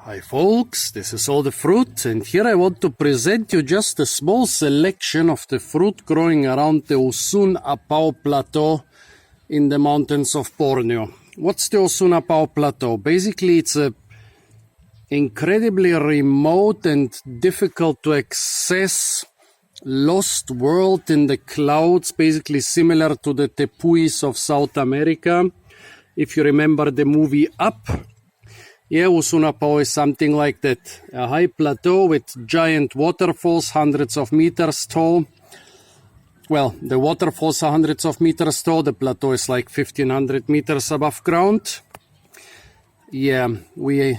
Hi folks, this is all the fruit, and here I want to present you just a small selection of the fruit growing around the Usun Apao plateau in the mountains of Borneo. What's the Usun Apao plateau? Basically, it's a incredibly remote and difficult to access lost world in the clouds, basically similar to the tepuis of South America. If you remember the movie Up, yeah, Usun Apao is something like that. A high plateau with giant waterfalls, hundreds of meters tall. Well, the waterfalls are hundreds of meters tall. The plateau is like 1,500 meters above ground. Yeah, we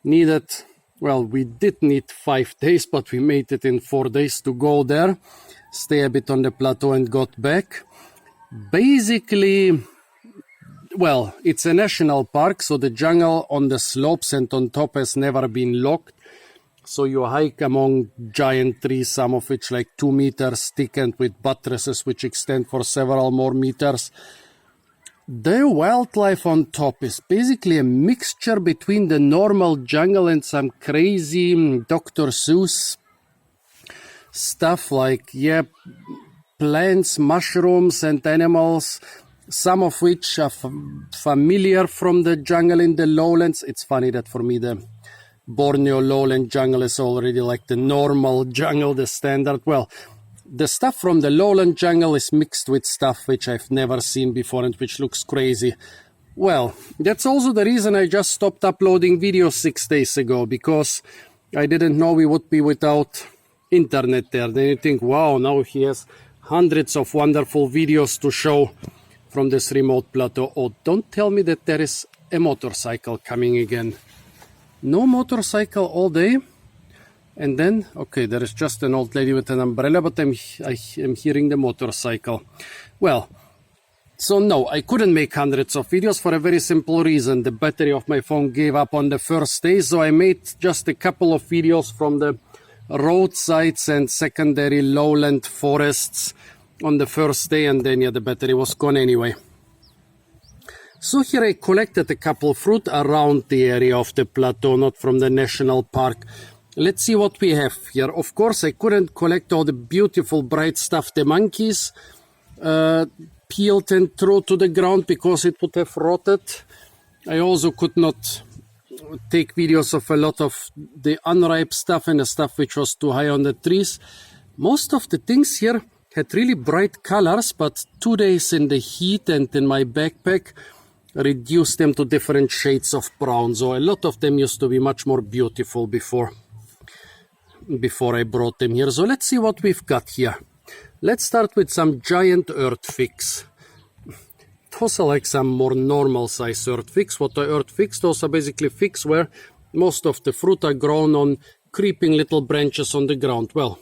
did need 5 days, but we made it in 4 days to go there, stay a bit on the plateau and got back. Basically, well, it's a national park, so the jungle on the slopes and on top has never been locked. So you hike among giant trees, some of which like 2 meters thick and with buttresses which extend for several more meters. The wildlife on top is basically a mixture between the normal jungle and some crazy Dr. Seuss stuff like, yeah, plants, mushrooms and animals, some of which are familiar from the jungle in the lowlands. It's funny that for me the Borneo lowland jungle is already like the normal jungle, the standard. Well, the stuff from the lowland jungle is mixed with stuff which I've never seen before and which looks crazy. Well, that's also the reason I just stopped uploading videos 6 days ago, because I didn't know we would be without internet there. Then you think, wow, now he has hundreds of wonderful videos to show from this remote plateau. Oh, don't tell me that there is a motorcycle coming again. No motorcycle all day. And then, okay, there is just an old lady with an umbrella, but I am hearing the motorcycle. Well, so no, I couldn't make hundreds of videos for a very simple reason. The battery of my phone gave up on the first day, so I made just a couple of videos from the roadsides and secondary lowland forests on the first day, and then, yeah, the battery was gone anyway. So here I collected a couple of fruit around the area of the plateau, not from the national park. Let's see what we have here. Of course, I couldn't collect all the beautiful bright stuff the monkeys peeled and threw to the ground because it would have rotted. I also could not take videos of a lot of the unripe stuff and the stuff which was too high on the trees. Most of the things here had really bright colors, but 2 days in the heat and in my backpack reduced them to different shades of brown. So a lot of them used to be much more beautiful before I brought them here. So let's see what we've got here. Let's start with some giant earth figs. Those are like some more normal size earth figs. What are earth figs? Those are basically figs where most of the fruit are grown on creeping little branches on the ground. Well,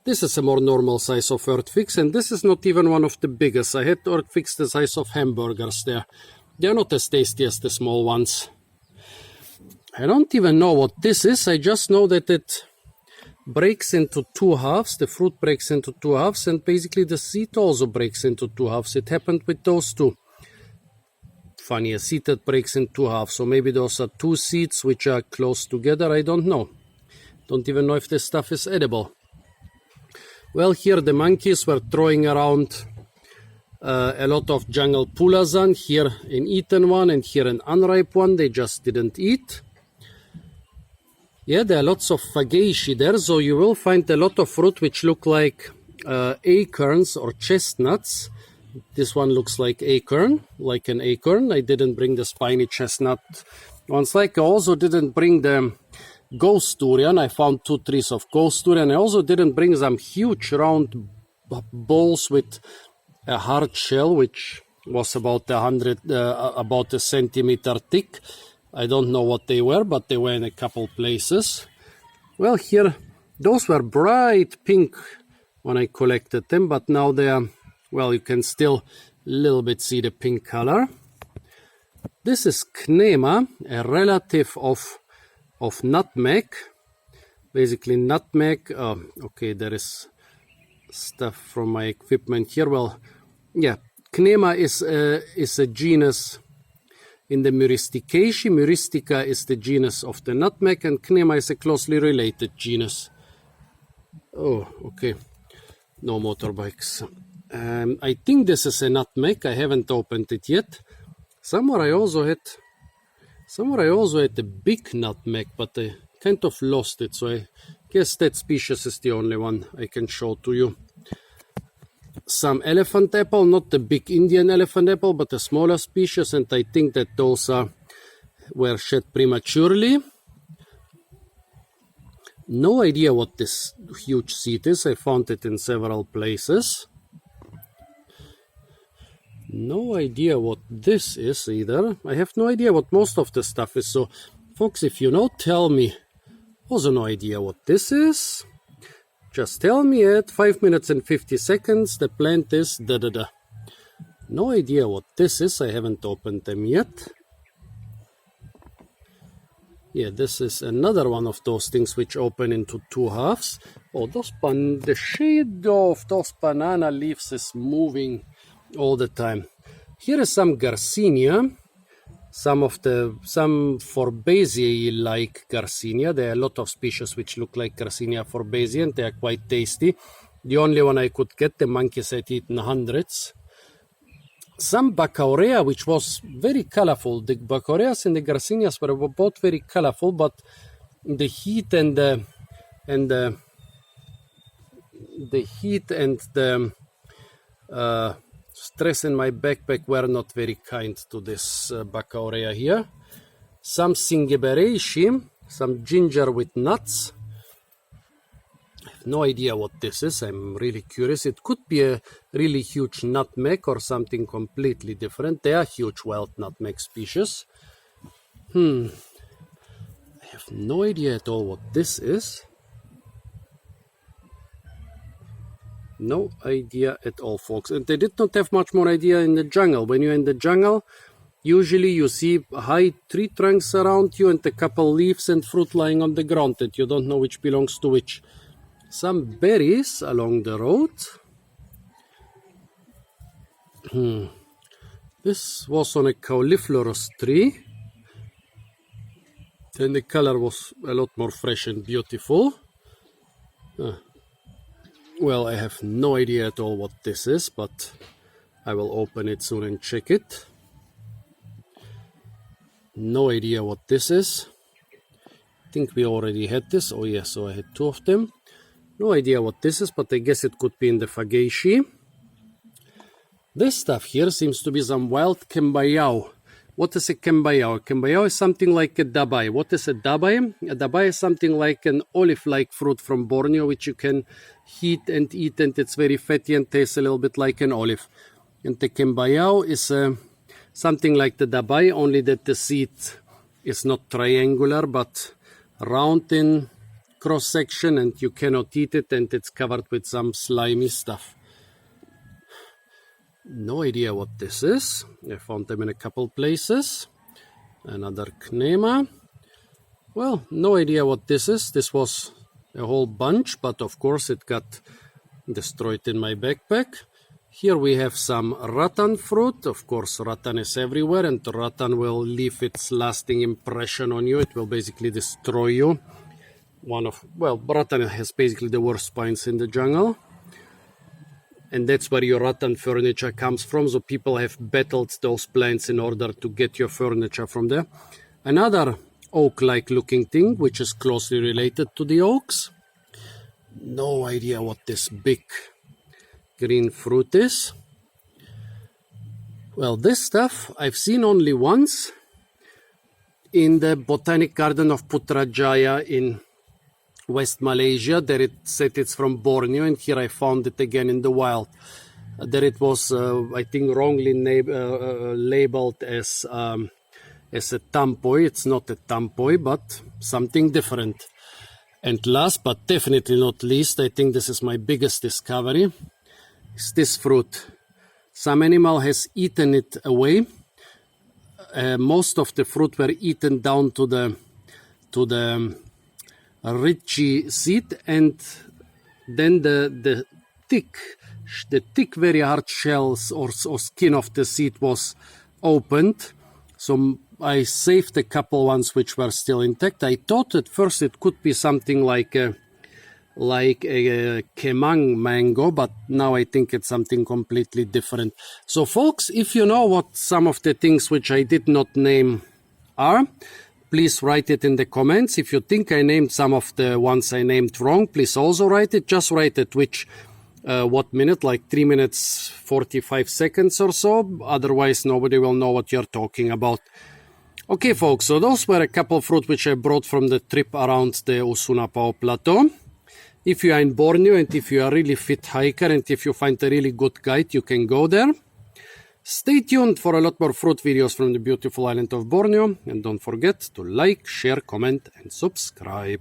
this is a more normal size of earth figs, and this is not even one of the biggest. I had earth figs the size of hamburgers there. They're not as tasty as the small ones. I don't even know what this is. I just know that it breaks into 2 halves. The fruit breaks into 2 halves, and basically the seed also breaks into 2 halves. It happened with those two. Funny, a seed that breaks in 2 halves. So maybe those are 2 seeds which are close together. I don't know. Don't even know if this stuff is edible. Well, here the monkeys were throwing around a lot of jungle pulazan. Here an eaten one and here an unripe one. They just didn't eat. Yeah, there are lots of fagaceae there, so you will find a lot of fruit which look like acorns or chestnuts. This one looks like acorn, like an acorn. I didn't bring the spiny chestnut ones. Like I also didn't bring the ghost durian. I found 2 trees of ghost durian. I also didn't bring some huge round balls with a hard shell, which was about a centimeter thick. I don't know what they were, but they were in a couple places. Well, here, those were bright pink when I collected them, but now they are, well, you can still a little bit see the pink color. This is knema, a relative of nutmeg. Basically nutmeg. Okay, there is stuff from my equipment here. Well, yeah, knema is a genus in the Myristicaceae. Myristica is the genus of the nutmeg, and Knema is a closely related genus. Oh, okay. No motorbikes. I think this is a nutmeg. I haven't opened it yet. Somewhere I also had a big nutmeg, but I kind of lost it. So I guess that species is the only one I can show to you. Some elephant apple, not the big Indian elephant apple, but a smaller species, and I think that those were shed prematurely. No idea what this huge seed is. I found it in several places. No idea what this is either. I have no idea what most of the stuff is. So, folks, if you know, tell me. Also no idea what this is. Just tell me at 5 minutes and 50 seconds the plant is da-da-da. No idea what this is. I haven't opened them yet. Yeah, this is another one of those things which open into two halves. Oh, the shade of those banana leaves is moving all the time. Here is some Garcinia. Some Forbaceae-like Garcinia. There are a lot of species which look like Garcinia forbaceae, and they are quite tasty. The only one I could get, the monkeys had eaten hundreds. Some Baccaurea, which was very colorful. The Baccaureas and the Garcinias were both very colorful, but the heat and the stress in my backpack were not very kind to this Baccaurea here. Some Singiberaceae, some ginger with nuts. I have no idea what this is. I'm really curious. It could be a really huge nutmeg or something completely different. They are huge wild nutmeg species. I have no idea at all what this is. No idea at all, folks. And they did not have much more idea in the jungle. When you're in the jungle, usually you see high tree trunks around you and a couple leaves and fruit lying on the ground that you don't know which belongs to which. Some berries along the road. This was on a cauliflowerous tree. Then the color was a lot more fresh and beautiful. Well, I have no idea at all what this is, but I will open it soon and check it. No idea what this is. I think we already had this. Oh yeah, so I had two of them. No idea what this is, but I guess it could be in the Fagaceae. This stuff here seems to be some wild Kembayao. What is a Kembayao? A Kembayao is something like a dabai. What is a dabai? A dabai is something like an olive-like fruit from Borneo, which you can heat and eat, and it's very fatty and tastes a little bit like an olive. And the Kembayao is something like the dabai, only that the seed is not triangular, but round in cross-section, and you cannot eat it, and it's covered with some slimy stuff. No idea what this is. I found them in a couple places. Another Knema. Well, no idea what this is. This was a whole bunch, but of course it got destroyed in my backpack. Here we have some rattan fruit. Of course, rattan is everywhere, and rattan will leave its lasting impression on you. It will basically destroy you. Rattan has basically the worst spines in the jungle. And that's where your rattan furniture comes from. So people have battled those plants in order to get your furniture from there. Another oak-like looking thing, which is closely related to the oaks. No idea what this big green fruit is. Well, this stuff I've seen only once in the Botanic Garden of Putrajaya in West Malaysia. There it said it's from Borneo, and here I found it again in the wild. There it was, I think, wrongly labeled as a tampoi. It's not a tampoi, but something different. And last but definitely not least, I think this is my biggest discovery, is this fruit. Some animal has eaten it away. Most of the fruit were eaten down to the richy seed, and then the thick, very hard shells or skin of the seed was opened. So I saved a couple ones which were still intact. I thought at first it could be something like a kemang mango, but now I think it's something completely different. So folks, if you know what some of the things which I did not name are, please write it in the comments. If you think I named some of the ones I named wrong, please also write it. Just write it which what minute, like 3 minutes 45 seconds or so. Otherwise nobody will know what you're talking about. Okay folks, so those were a couple of fruit which I brought from the trip around the Usun Apao plateau. If you are in Borneo and if you are a really fit hiker and if you find a really good guide, you can go there. Stay tuned for a lot more fruit videos from the beautiful island of Borneo. And don't forget to like, share, comment and subscribe.